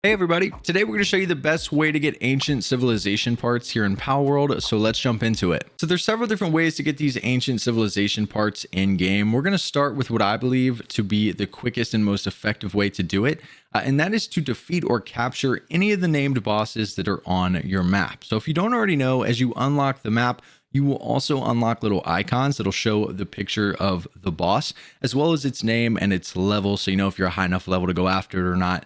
Hey everybody, today we're going to show you the best way to get ancient civilization parts here in Palworld, so let's jump into it. So there's several different ways to get these ancient civilization parts in game. We're going to start with what I believe to be the quickest and most effective way to do it, and that is to defeat or capture any of the named bosses that are on your map. So if you don't already know, as you unlock the map, you will also unlock little icons that'll show the picture of the boss, as well as its name and its level, so you know if you're a high enough level to go after it or not.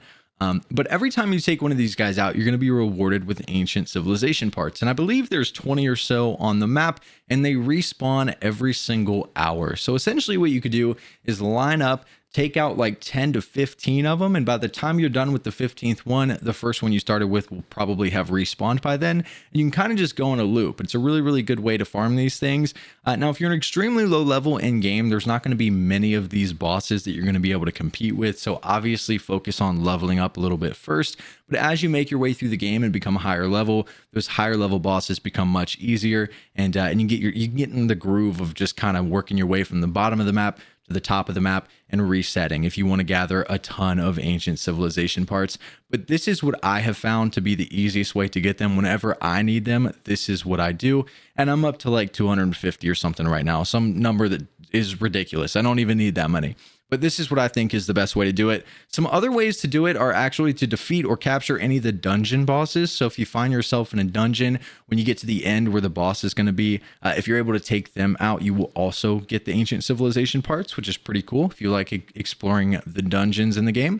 But every time you take one of these guys out, you're going to be rewarded with ancient civilization parts. And I believe there's 20 or so on the map, and they respawn every single hour. So essentially what you could do is line up, take out like 10 to 15 of them, and by the time you're done with the 15th one, the first one you started with will probably have respawned by then, and you can kind of just go in a loop. It's a really good way to farm these things. Now if you're an extremely low level in game, there's not going to be many of these bosses that you're going to be able to compete with, so obviously focus on leveling up a little bit first. But as you make your way through the game and become a higher level, those higher level bosses become much easier, and you get in the groove of just kind of working your way from the bottom of the map to the top of the map and resetting if you want to gather a ton of ancient civilization parts. But this is what I have found to be the easiest way to get them. Whenever I need them, this is what I do, and I'm up to like 250 or something right now, some number that is ridiculous. I don't even need that many. But this is what I think is the best way to do it. Some other ways to do it are actually to defeat or capture any of the dungeon bosses. So if you find yourself in a dungeon, when you get to the end where the boss is going to be, if you're able to take them out, you will also get the ancient civilization parts, which is pretty cool if you like exploring the dungeons in the game.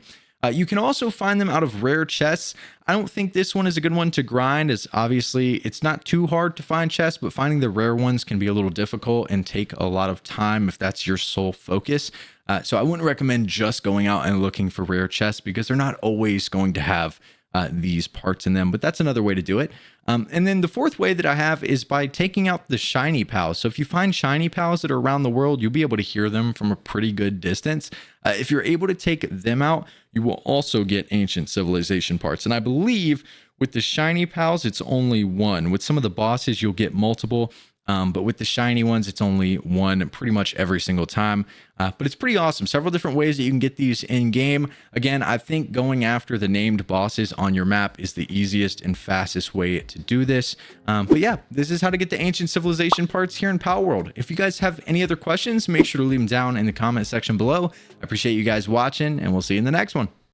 You can also find them out of rare chests. I don't think this one is a good one to grind, as obviously it's not too hard to find chests, but finding the rare ones can be a little difficult and take a lot of time if that's your sole focus. So I wouldn't recommend just going out and looking for rare chests, because they're not always going to have these parts in them, but that's another way to do it. And then the fourth way that I have is by taking out the shiny pals. So if you find shiny pals that are around the world, you'll be able to hear them from a pretty good distance. If you're able to take them out, you will also get ancient civilization parts. And I believe with the shiny pals, it's only one. With some of the bosses, you'll get multiple. But with the shiny ones, it's only one pretty much every single time. But it's pretty awesome. Several different ways that you can get these in game. Again, I think going after the named bosses on your map is the easiest and fastest way to do this. But yeah, this is how to get the ancient civilization parts here in Palworld. If you guys have any other questions, make sure to leave them down in the comment section below. I appreciate you guys watching, and we'll see you in the next one.